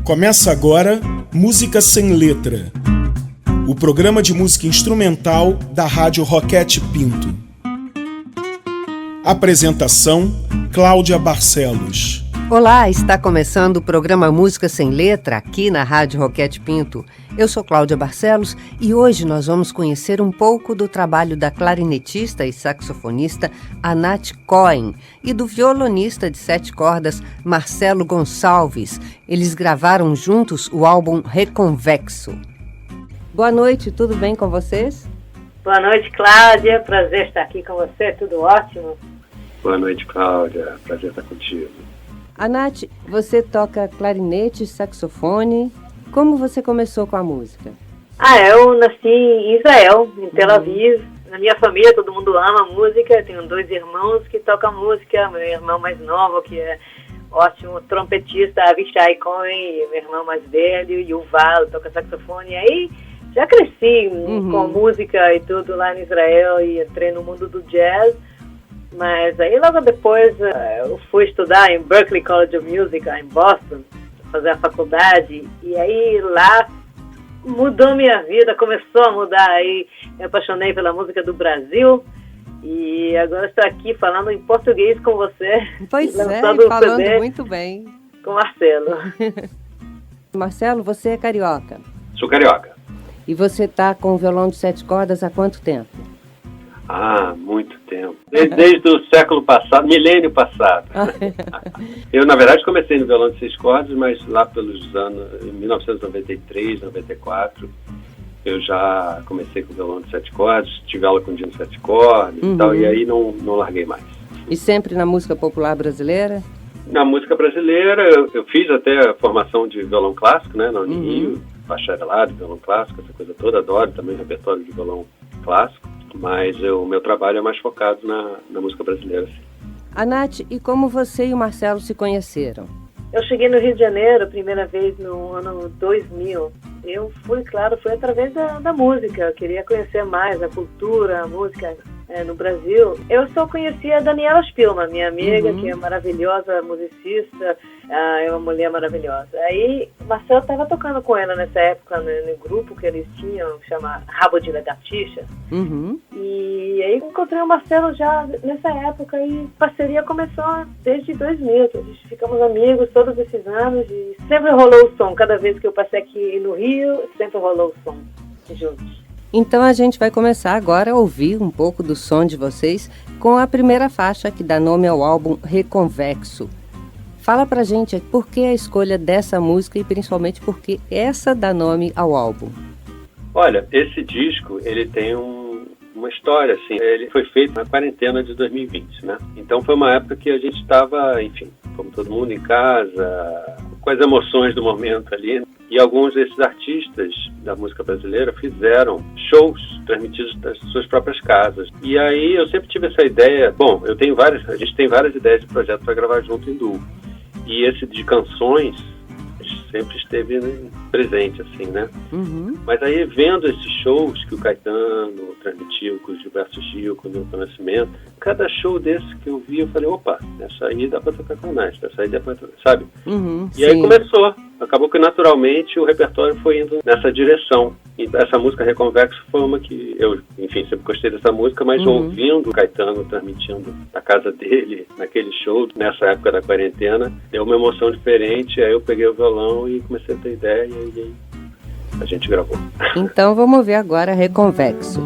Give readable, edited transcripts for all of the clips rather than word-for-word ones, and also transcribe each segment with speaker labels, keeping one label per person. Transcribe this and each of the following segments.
Speaker 1: Começa agora Música Sem Letra, o programa de música instrumental da Rádio Roquete Pinto. Apresentação, Cláudia Barcelos.
Speaker 2: Olá, está começando o programa Música Sem Letra aqui na Rádio Roquete Pinto. Eu sou Cláudia Barcelos e hoje nós vamos conhecer um pouco do trabalho da clarinetista e saxofonista Anat Cohen e do violonista de 7 cordas Marcelo Gonçalves. Eles gravaram juntos o álbum Reconvexo. Boa noite, tudo bem com vocês?
Speaker 3: Boa noite, Cláudia. Prazer estar aqui com você, tudo ótimo.
Speaker 4: Boa noite, Cláudia. Prazer estar contigo.
Speaker 2: Anat, você toca clarinete e saxofone. Como você começou com a música?
Speaker 3: Eu nasci em Israel, em Tel Aviv. Na minha família todo mundo ama música. Eu tenho 2 irmãos que tocam música. Meu irmão mais novo, que é ótimo trompetista, Avishai Cohen, e meu irmão mais velho, Yuval, toca saxofone. E aí já cresci com música e tudo lá em Israel e entrei no mundo do jazz. Mas aí logo depois eu fui estudar em Berklee College of Music, em Boston, fazer a faculdade, e aí lá mudou minha vida, começou a mudar, aí me apaixonei pela música do Brasil, e agora estou aqui falando em português com você.
Speaker 2: Pois é, falando CD muito bem.
Speaker 3: Com Marcelo.
Speaker 2: Marcelo, você é carioca?
Speaker 4: Sou carioca.
Speaker 2: E você está com o violão de 7 cordas há quanto tempo?
Speaker 4: Muito tempo. Desde o século passado, milênio passado. Eu, na verdade, comecei no violão de 6 cordas, mas lá pelos anos, em 1993, 94, eu já comecei com o violão de 7 cordas, tive aula com o Dino 7 cordas e tal, e aí não larguei mais.
Speaker 2: E sempre na música popular brasileira?
Speaker 4: Na música brasileira, eu fiz até a formação de violão clássico, né, na Unirio, bacharelado, violão clássico, essa coisa toda, adoro também o repertório de violão clássico. Mas o meu trabalho é mais focado na música brasileira. Sim.
Speaker 2: Anat, e como você e o Marcelo se conheceram?
Speaker 3: Eu cheguei no Rio de Janeiro a primeira vez no ano 2000. Eu fui através da música. Eu queria conhecer mais a cultura, a música no Brasil. Eu só conhecia a Daniela Spillman, minha amiga, que é maravilhosa musicista, é uma mulher maravilhosa. Aí o Marcelo estava tocando com ela nessa época, no grupo que eles tinham, chama Rabo de Lagartixa. E aí encontrei o Marcelo já nessa época e a parceria começou desde 2000. A gente ficamos amigos todos esses anos e sempre rolou o som. Cada vez que eu passei aqui no Rio, sempre rolou o som juntos.
Speaker 2: Então a gente vai começar agora a ouvir um pouco do som de vocês com a primeira faixa que dá nome ao álbum Reconvexo. Fala pra gente por que a escolha dessa música e principalmente por que essa dá nome ao álbum.
Speaker 4: Olha, esse disco, ele tem uma história, assim, ele foi feito na quarentena de 2020, né? Então foi uma época que a gente estava, enfim, como todo mundo em casa, com as emoções do momento ali, e alguns desses artistas da música brasileira fizeram shows transmitidos das suas próprias casas. E aí eu sempre tive essa ideia, a gente tem várias ideias de projeto para gravar junto em duo. E esse de canções sempre esteve presente, assim, né? Mas aí, vendo esses shows que o Caetano transmitiu, com o Gilberto Gil, com o Milton Nascimento, cada show desse que eu vi, eu falei, opa, essa aí dá pra tocar com a Nath, essa aí dá pra tocar, sabe? E aí começou. Acabou que, naturalmente, o repertório foi indo nessa direção. E essa música Reconvexo foi uma que eu, enfim, sempre gostei dessa música, mas ouvindo o Caetano transmitindo na casa dele, naquele show, nessa época da quarentena, deu uma emoção diferente. Aí eu peguei o violão e comecei a ter ideia e aí a gente gravou.
Speaker 2: Então vamos ver agora Reconvexo.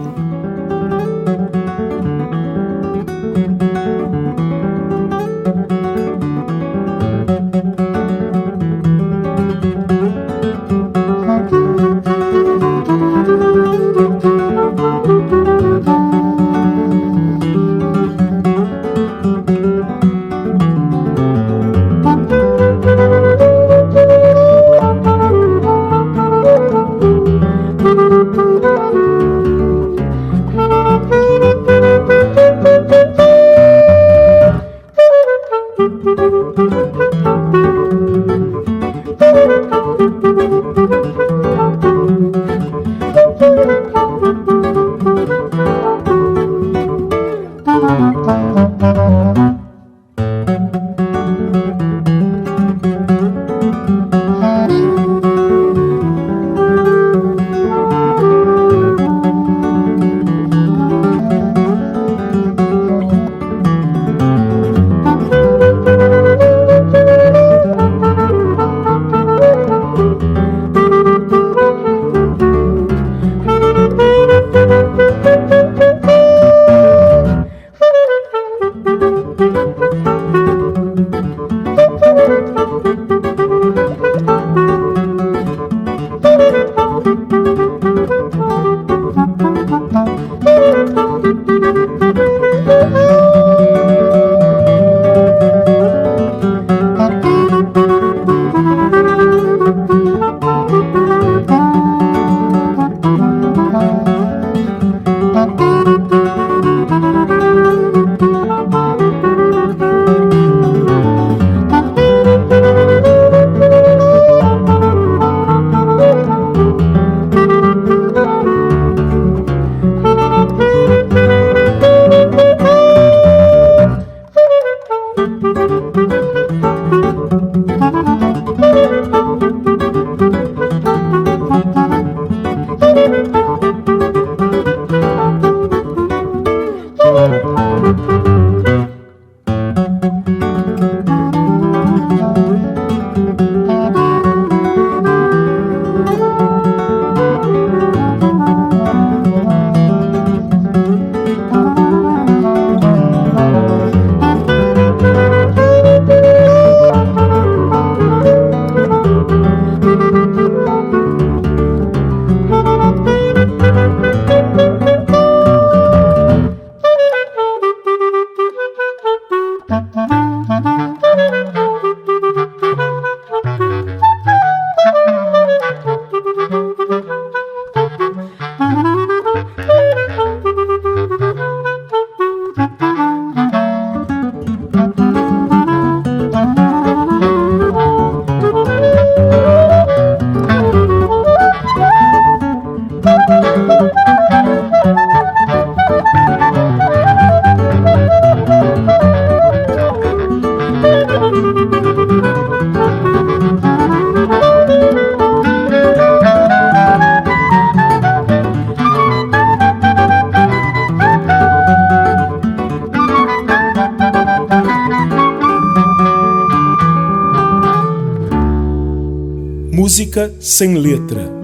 Speaker 1: Música sem letra.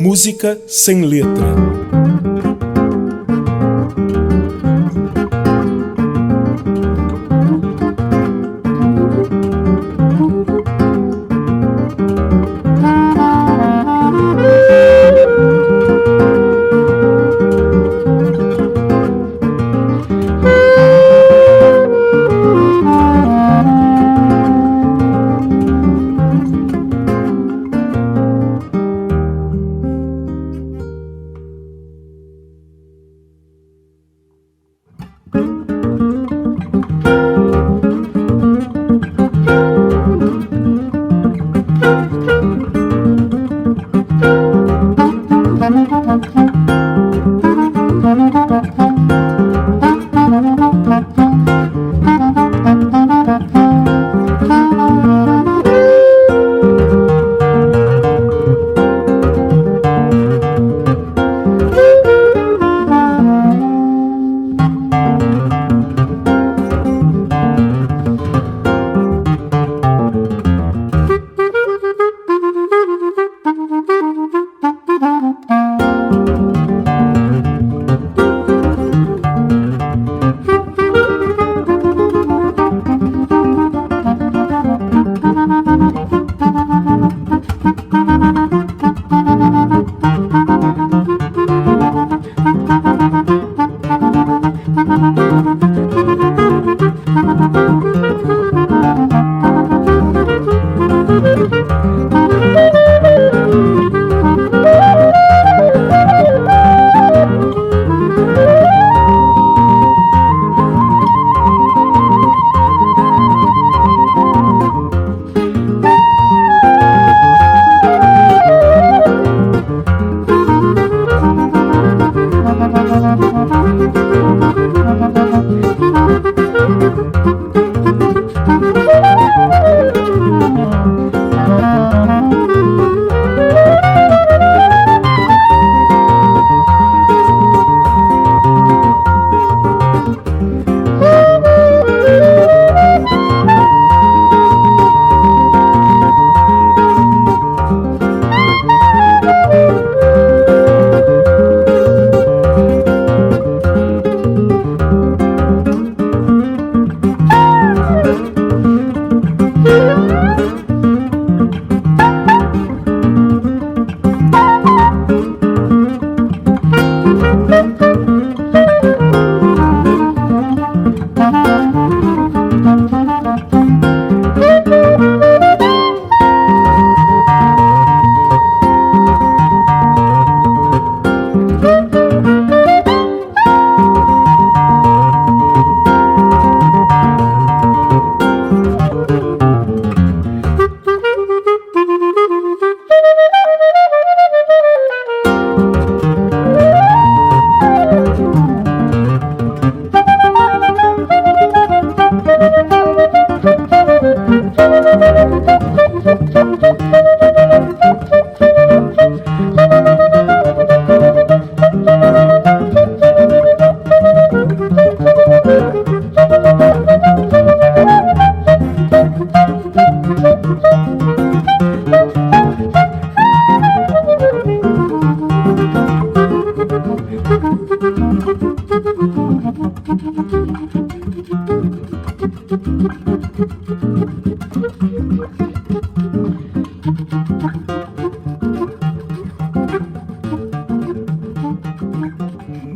Speaker 1: Música sem letra.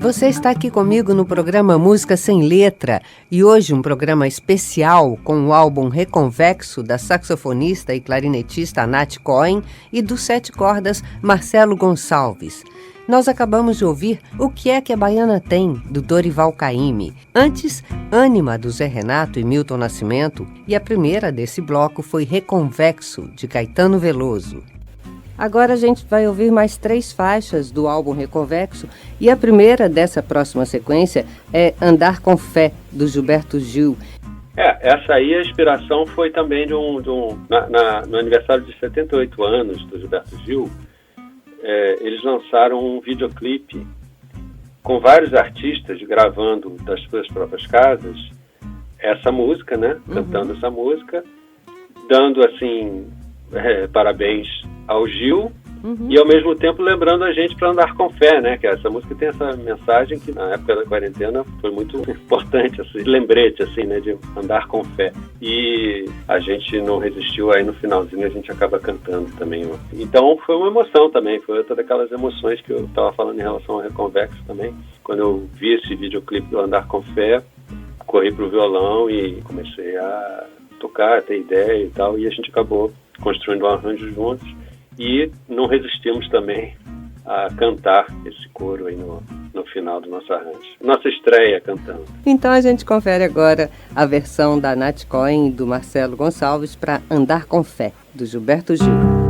Speaker 2: Você está aqui comigo no programa Música Sem Letra e hoje um programa especial com o álbum Reconvexo da saxofonista e clarinetista Nath Cohen e dos 7 cordas Marcelo Gonçalves. Nós acabamos de ouvir O Que É Que a Baiana Tem, do Dorival Caymmi. Antes, Ânima, do Zé Renato e Milton Nascimento. E a primeira desse bloco foi Reconvexo, de Caetano Veloso. Agora a gente vai ouvir mais 3 faixas do álbum Reconvexo e a primeira dessa próxima sequência é Andar com Fé, do Gilberto Gil.
Speaker 4: Essa aí a inspiração foi também no aniversário de 78 anos do Gilberto Gil. Eles lançaram um videoclipe com vários artistas gravando das suas próprias casas essa música, né? Cantando essa música, dando assim parabéns ao Gil E ao mesmo tempo lembrando a gente para andar com fé, né? Que essa música tem essa mensagem que na época da quarentena foi muito importante, assim, lembrete, assim, né? De andar com fé. E a gente não resistiu, aí no finalzinho a gente acaba cantando também. Então foi uma emoção também, foi outra daquelas emoções que eu estava falando em relação ao Reconvexo também. Quando eu vi esse videoclipe do Andar com Fé, corri pro violão e comecei a tocar, a ter ideia e tal, e a gente acabou construindo um arranjo juntos e não resistimos também a cantar esse coro aí no final do nosso arranjo. Nossa estreia cantando.
Speaker 2: Então a gente confere agora a versão da Nat Cohen e do Marcelo Gonçalves para Andar com Fé, do Gilberto Gil.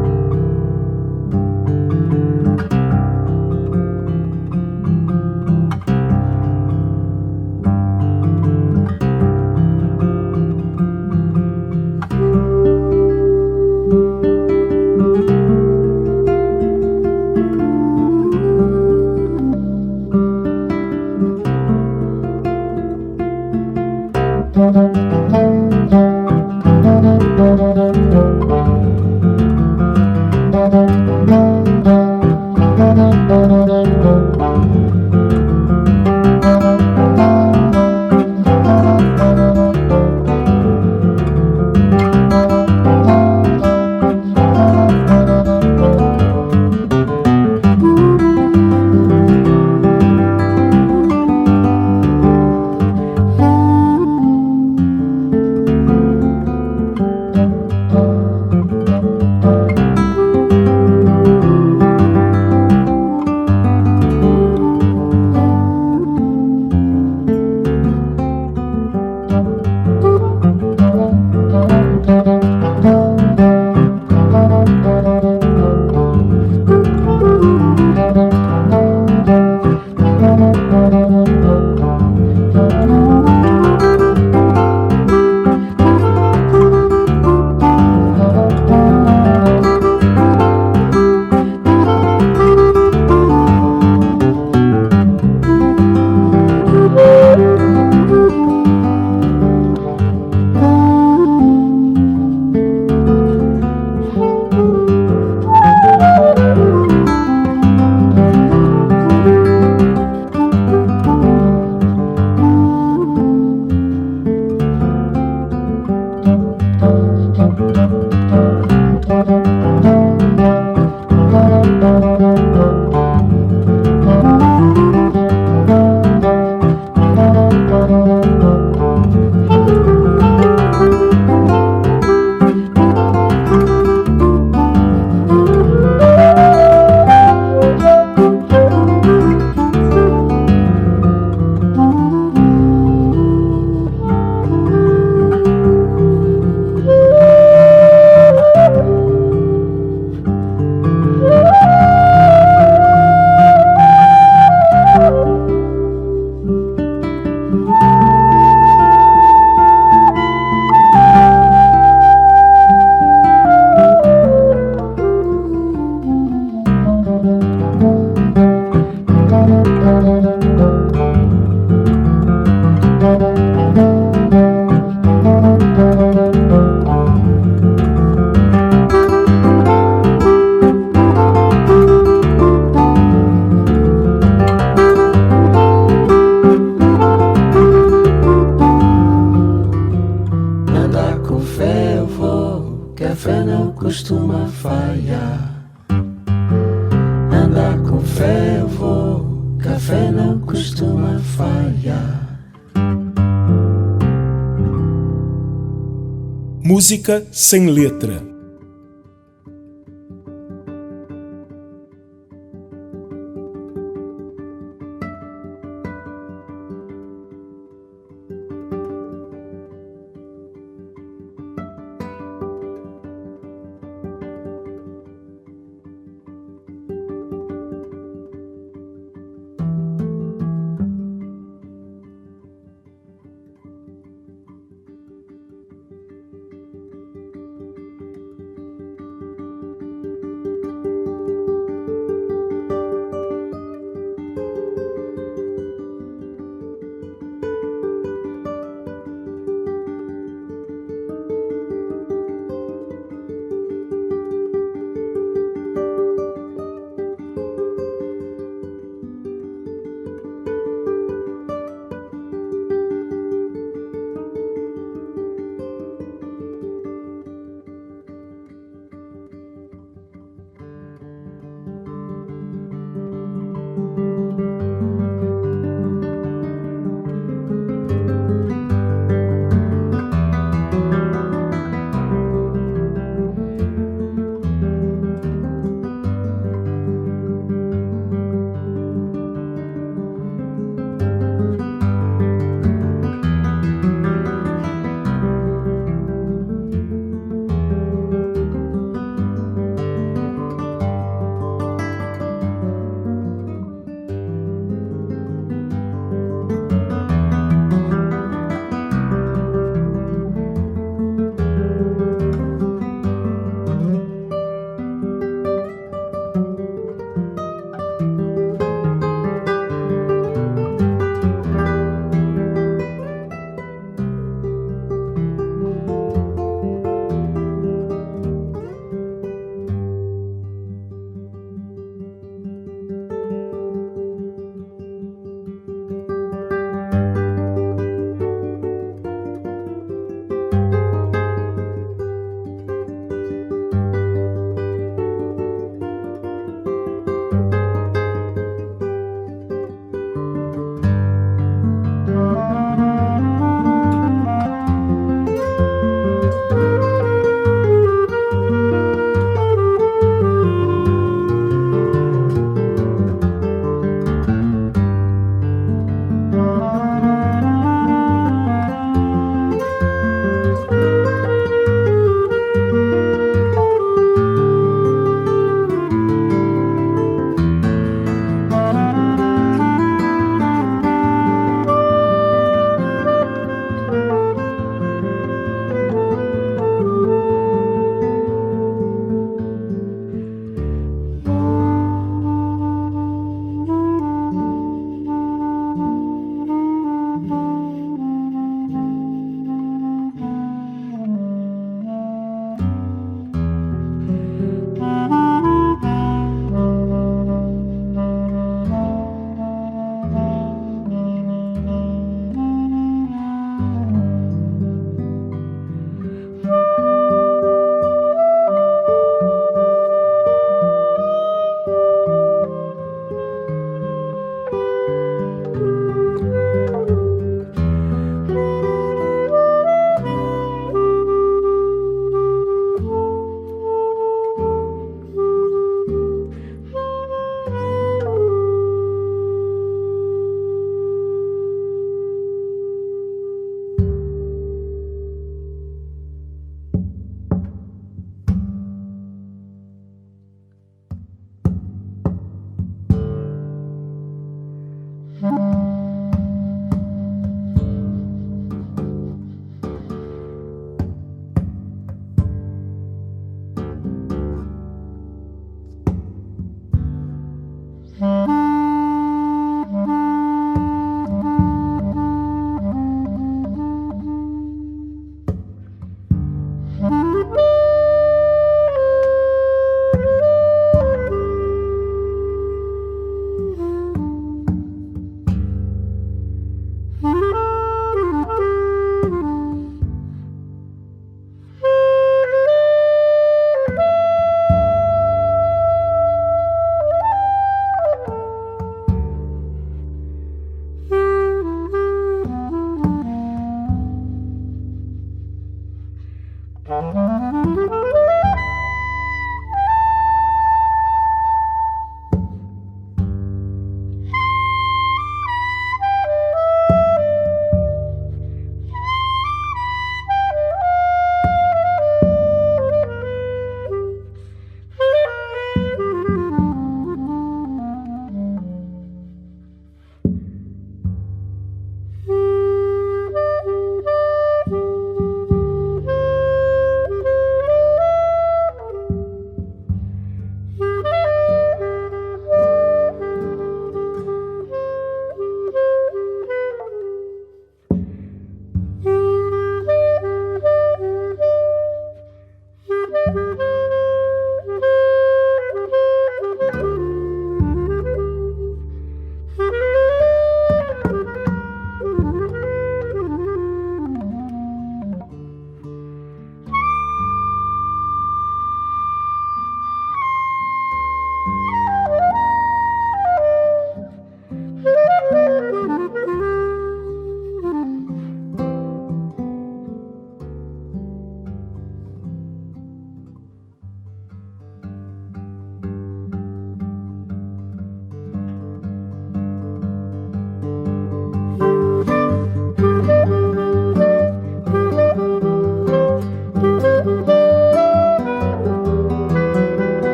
Speaker 5: costuma falhar. Andar com fé eu vou, café não costuma falhar.
Speaker 1: Música sem letra.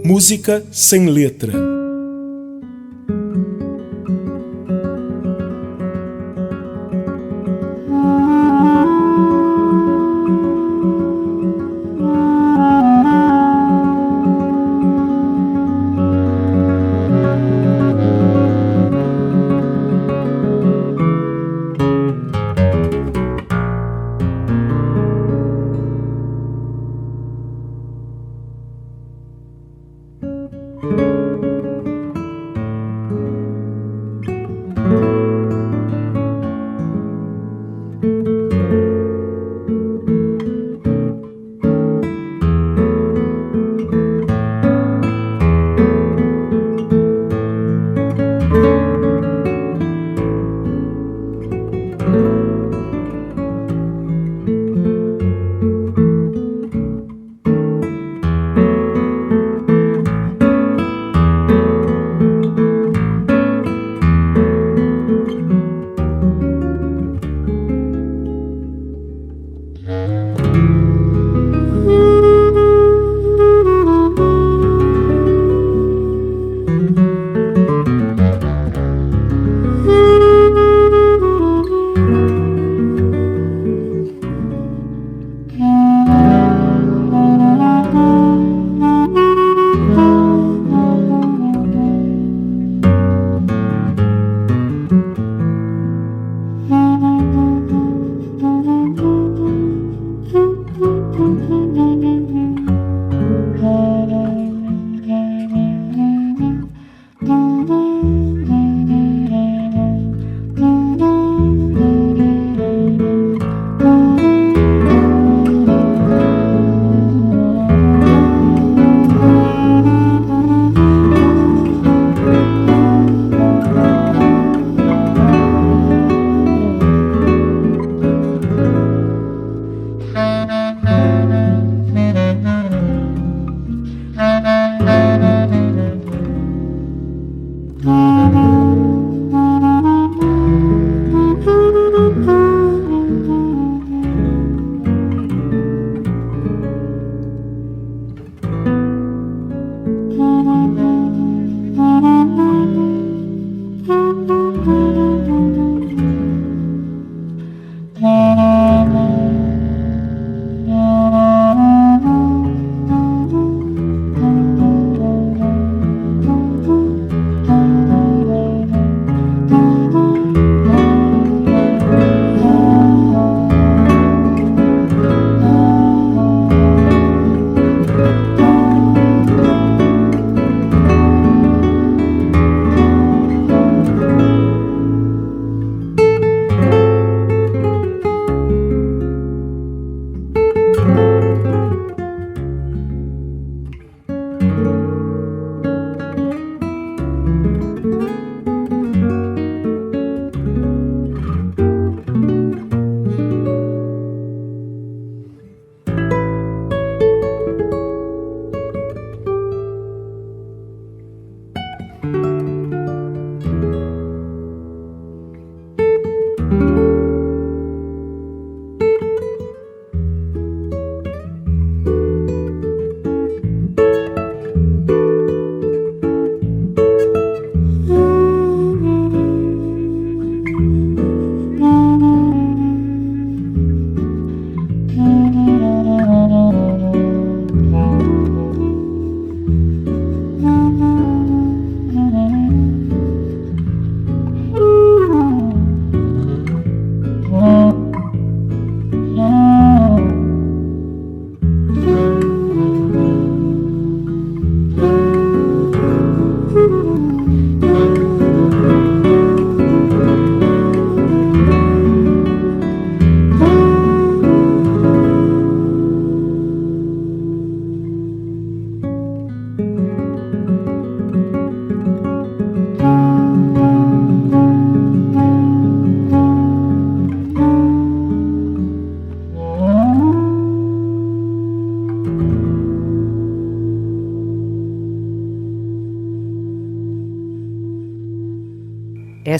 Speaker 1: Música sem letra.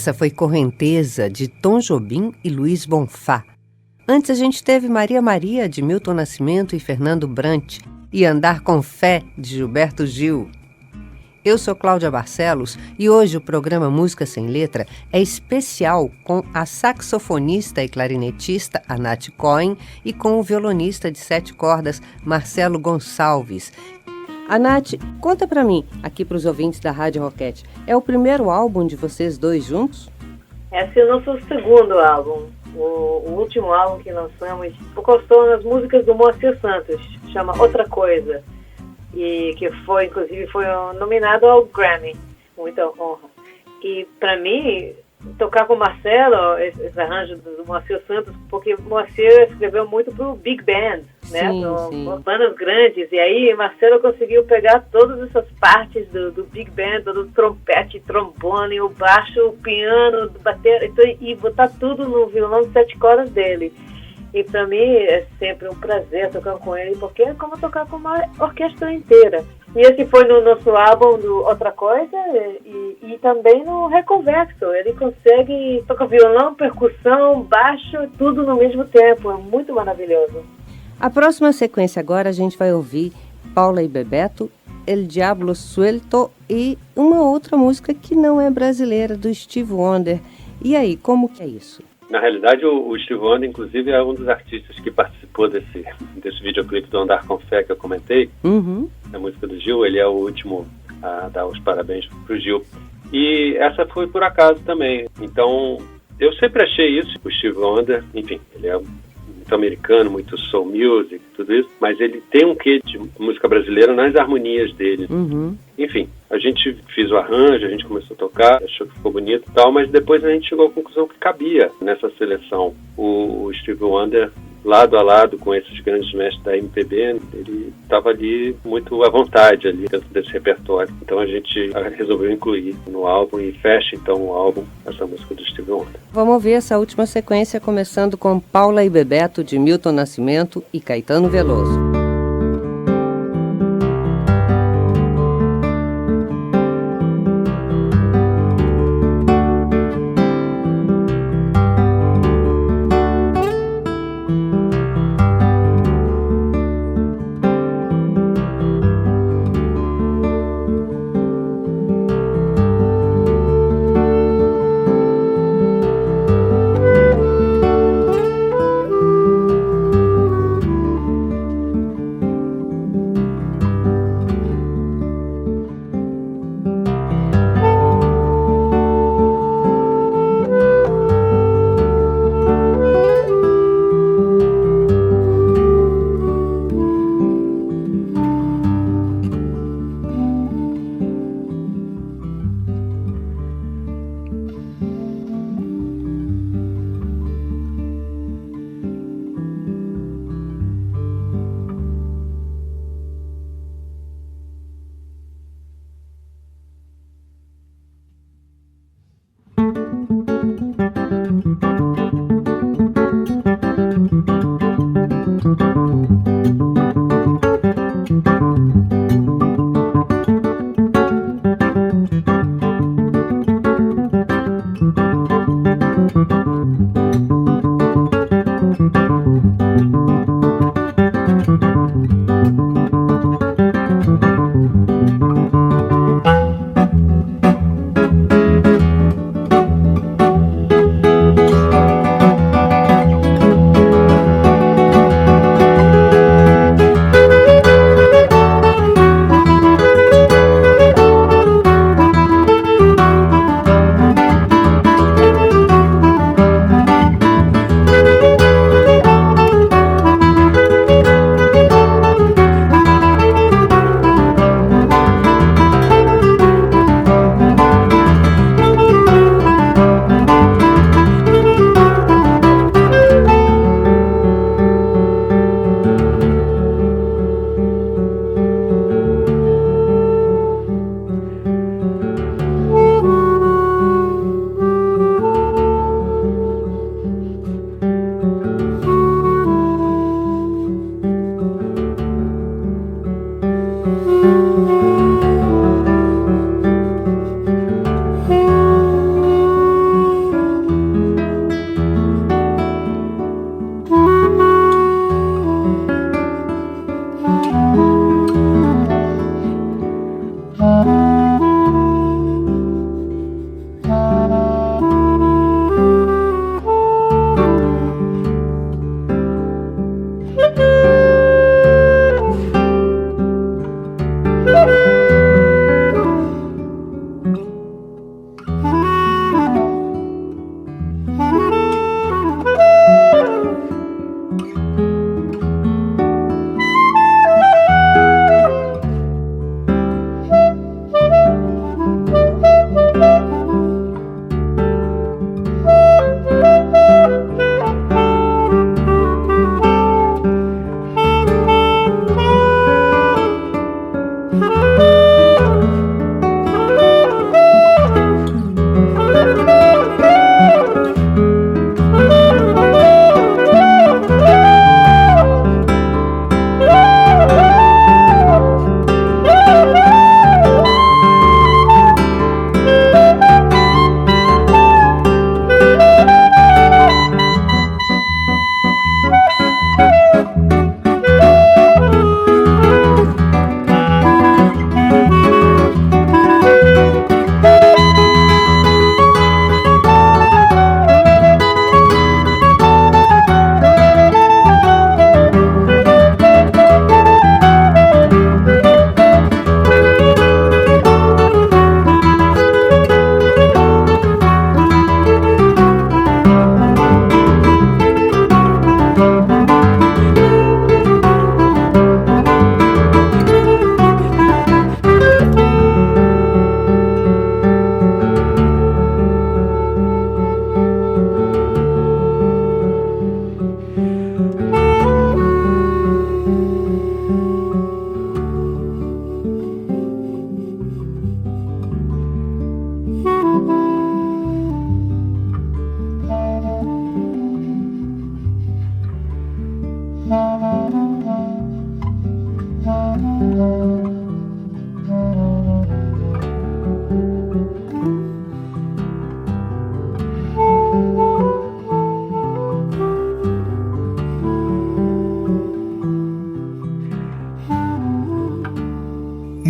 Speaker 2: Essa foi Correnteza, de Tom Jobim e Luiz Bonfá. Antes a gente teve Maria Maria, de Milton Nascimento e Fernando Brant, e Andar com Fé, de Gilberto Gil. Eu sou Cláudia Barcelos e hoje o programa Música Sem Letra é especial com a saxofonista e clarinetista Anat Cohen e com o violonista de 7 cordas Marcelo Gonçalves. Anat, conta pra mim, aqui pros ouvintes da Rádio Roquete, é o primeiro álbum de vocês dois juntos?
Speaker 3: Esse é o nosso segundo álbum. O último álbum que lançamos focou nas músicas do Moacir Santos, chama Outra Coisa, e que foi, inclusive, foi nominado ao Grammy. Muita honra. E para mim, tocar com o Marcelo, esse arranjo do Moacir Santos, porque o Moacir escreveu muito pro Big Band, né? Bandas grandes, e aí Marcelo conseguiu pegar todas essas partes do Big Band, do trompete, trombone, o baixo, o piano, do bater, e botar tudo no violão de 7 cordas dele. E para mim é sempre um prazer tocar com ele, porque é como tocar com uma orquestra inteira. E esse foi no nosso álbum do Outra Coisa e também no Reconvexo. Ele consegue tocar violão, percussão, baixo, tudo no mesmo tempo. É muito maravilhoso.
Speaker 2: A próxima sequência agora a gente vai ouvir Paula e Bebeto, El Diablo Suelto e uma outra música que não é brasileira, do Steve Wonder. E aí, como que é isso?
Speaker 4: Na realidade, o Steve Wonder, inclusive, é um dos artistas que participou desse videoclipe do Andar com Fé que eu comentei, a música do Gil. Ele é o último a dar os parabéns pro Gil. E essa foi por acaso também. Então, eu sempre achei isso. O Steve Wonder, enfim, ele é muito americano, muito soul music, tudo isso, mas ele tem um quê de música brasileira nas harmonias dele. Enfim, a gente fez o arranjo, a gente começou a tocar, achou que ficou bonito e tal, mas depois a gente chegou à conclusão que cabia nessa seleção o Steve Wonder lado a lado com esses grandes mestres da MPB. Ele estava ali muito à vontade ali dentro desse repertório. Então a gente resolveu incluir no álbum e fecha então o álbum essa música do Steve Wonder.
Speaker 2: Vamos ouvir essa última sequência começando com Paula e Bebeto, de Milton Nascimento e Caetano Veloso.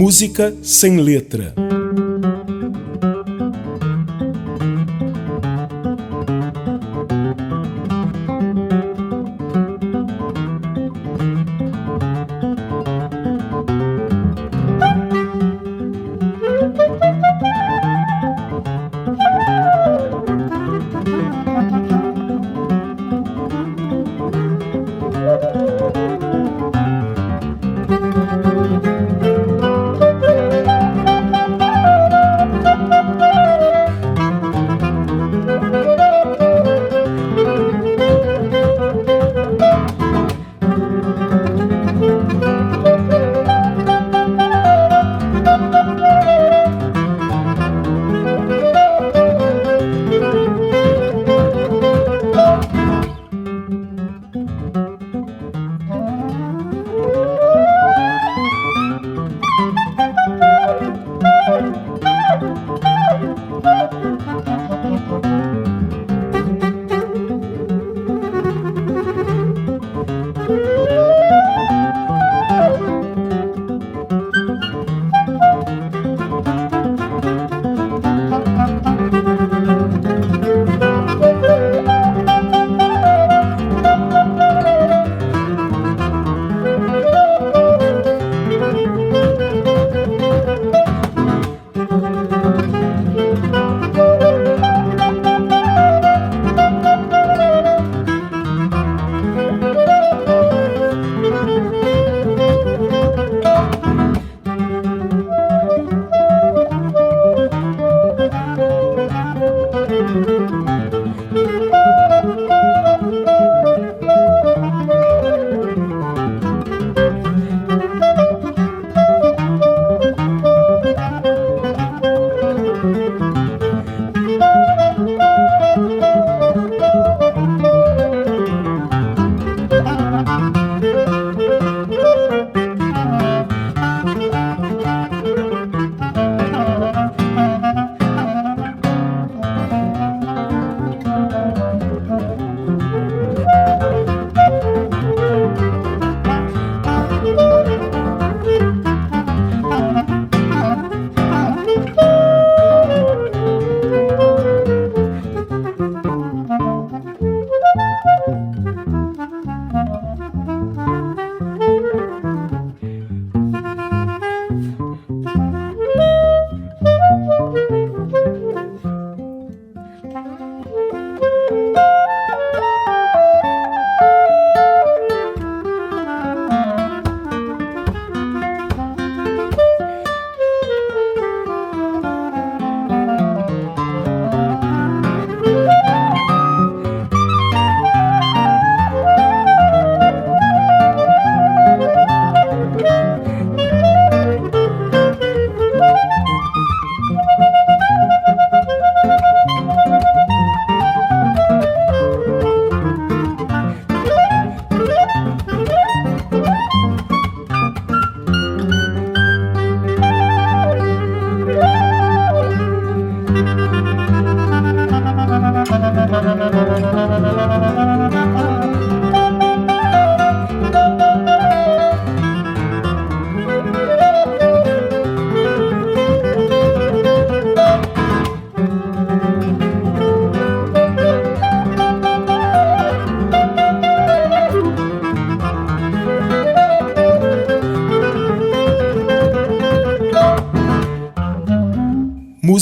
Speaker 1: Música sem letra.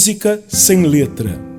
Speaker 1: Música sem letra.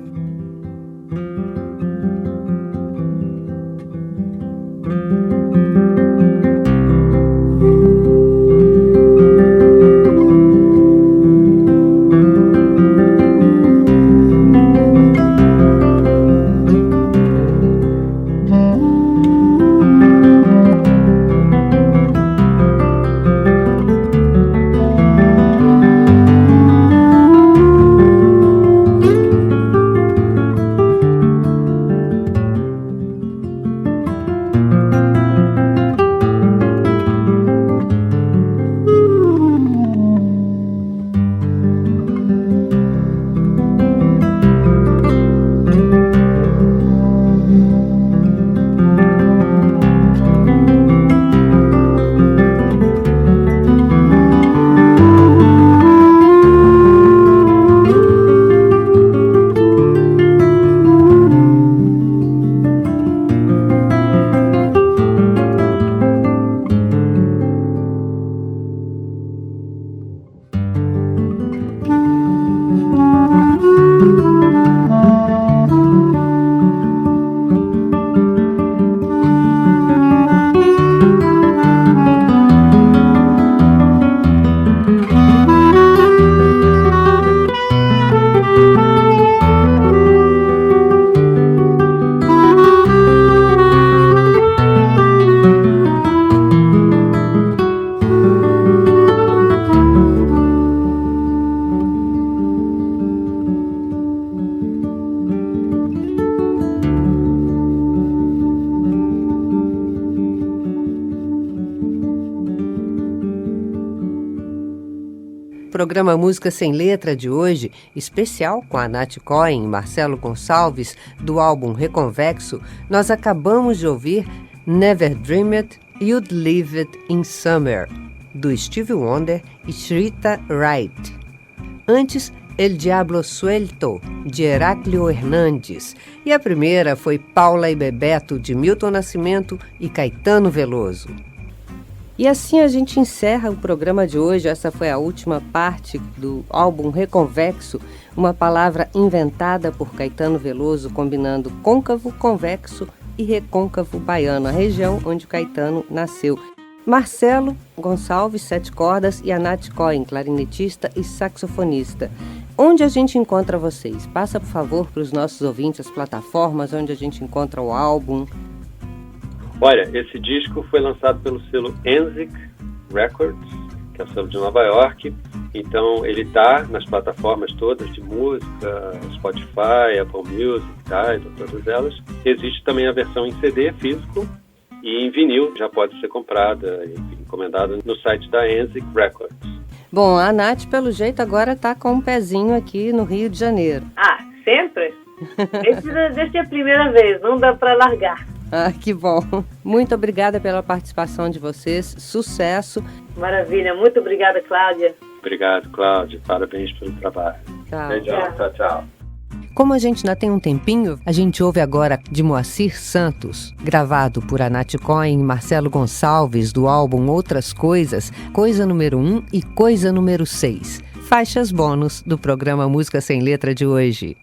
Speaker 2: programa Música Sem Letra de hoje, especial com a Nath Cohen e Marcelo Gonçalves, do álbum Reconvexo, nós acabamos de ouvir Never Dreamed You'd Leave It in Summer, do Stevie Wonder e Shrita Wright. Antes, El Diablo Suelto, de Heráclio Hernandes. E a primeira foi Paula e Bebeto, de Milton Nascimento e Caetano Veloso. E assim a gente encerra o programa de hoje. Essa foi a última parte do álbum Reconvexo, uma palavra inventada por Caetano Veloso, combinando côncavo, convexo e recôncavo baiano, a região onde o Caetano nasceu. Marcelo Gonçalves, 7 cordas, e a Nath Cohen, clarinetista e saxofonista. Onde a gente encontra vocês? Passa, por favor, para os nossos ouvintes as plataformas onde a gente encontra o álbum.
Speaker 4: Olha, esse disco foi lançado pelo selo Enzic Records, que é o selo de Nova York. Então, ele está nas plataformas todas de música, Spotify, Apple Music, Tidal, todas elas. Existe também a versão em CD físico e em vinil, já pode ser comprada e encomendada no site da Enzic Records.
Speaker 2: Bom, a Nath, pelo jeito, agora está com um pezinho aqui no Rio de Janeiro.
Speaker 3: Ah, sempre? Desde a primeira vez, não dá para largar.
Speaker 2: Ah, que bom. Muito obrigada pela participação de vocês. Sucesso.
Speaker 3: Maravilha. Muito obrigada, Cláudia.
Speaker 4: Obrigado, Cláudia. Parabéns pelo trabalho.
Speaker 2: Tchau.
Speaker 4: Beijão. Tchau, tchau.
Speaker 2: Como a gente ainda tem um tempinho, a gente ouve agora de Moacir Santos, gravado por a Nath Cohen e Marcelo Gonçalves, do álbum Outras Coisas, Coisa número 1 e Coisa número 6. Faixas bônus do programa Música Sem Letra de hoje.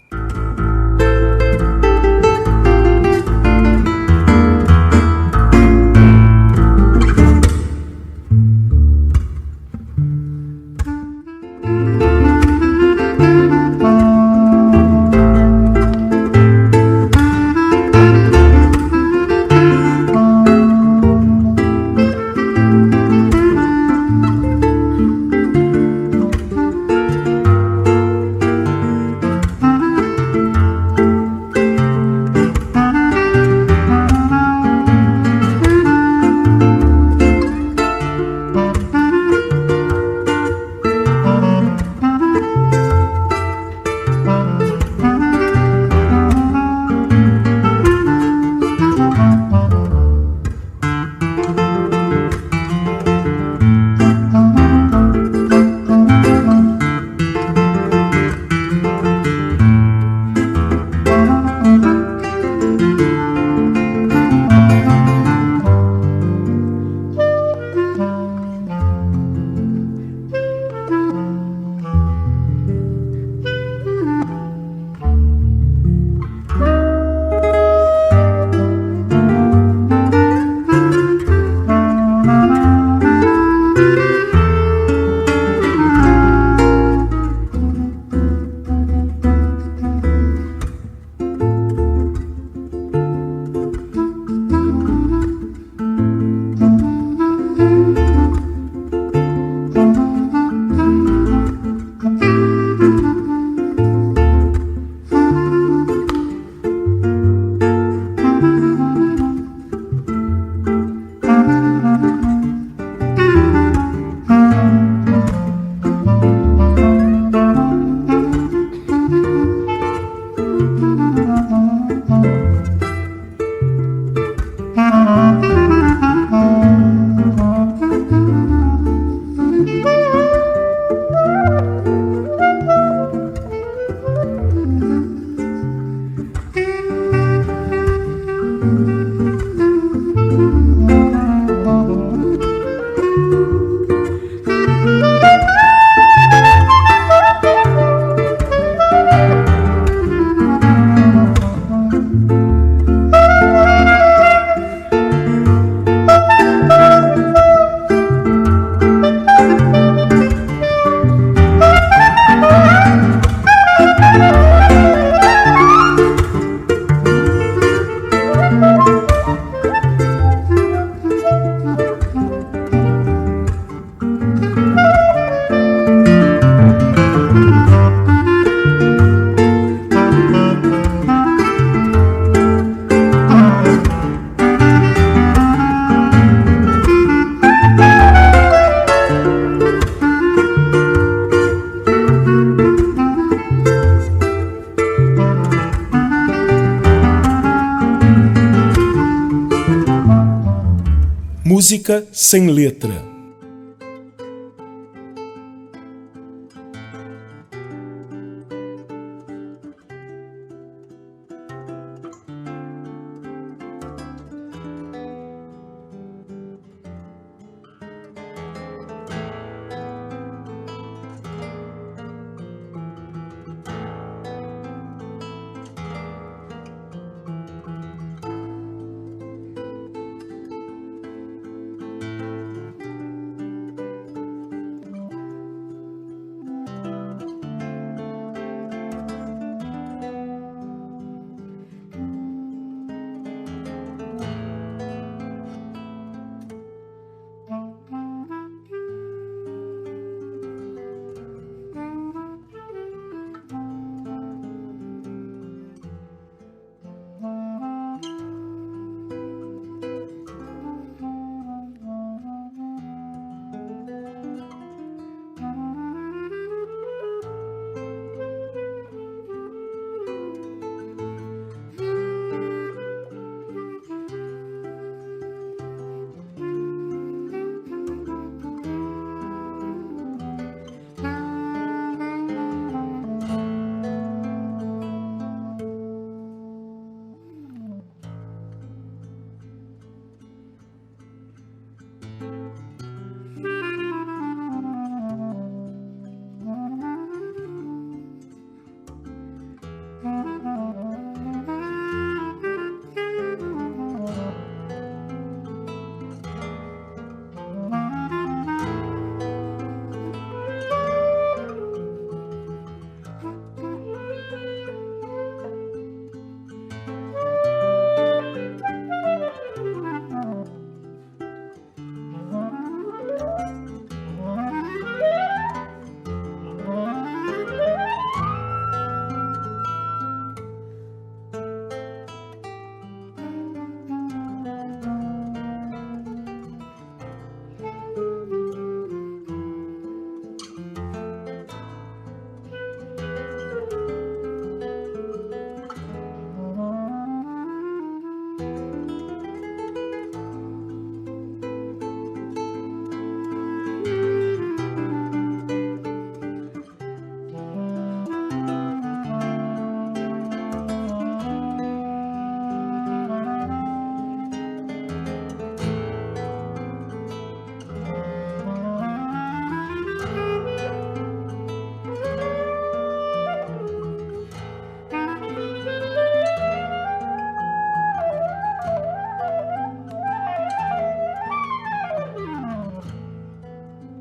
Speaker 1: Música sem letra.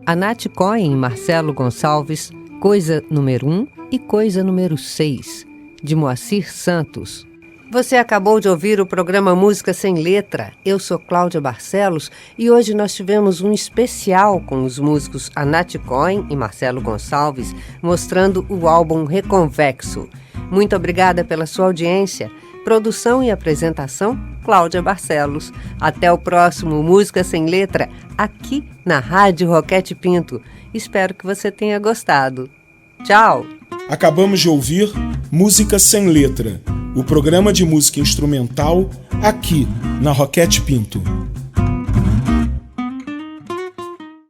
Speaker 2: A Nath Cohen e Marcelo Gonçalves, Coisa número 1 e Coisa número 6, de Moacir Santos. Você acabou de ouvir o programa Música Sem Letra. Eu sou Cláudia Barcelos e hoje nós tivemos um especial com os músicos Nath Cohen e Marcelo Gonçalves, mostrando o álbum Reconvexo. Muito obrigada pela sua audiência. Produção e apresentação, Cláudia Barcelos. Até o próximo Música Sem Letra, aqui na Rádio Roquete Pinto. Espero que você tenha gostado. Tchau!
Speaker 1: Acabamos de ouvir Música Sem Letra, o programa de música instrumental aqui na Roquete Pinto.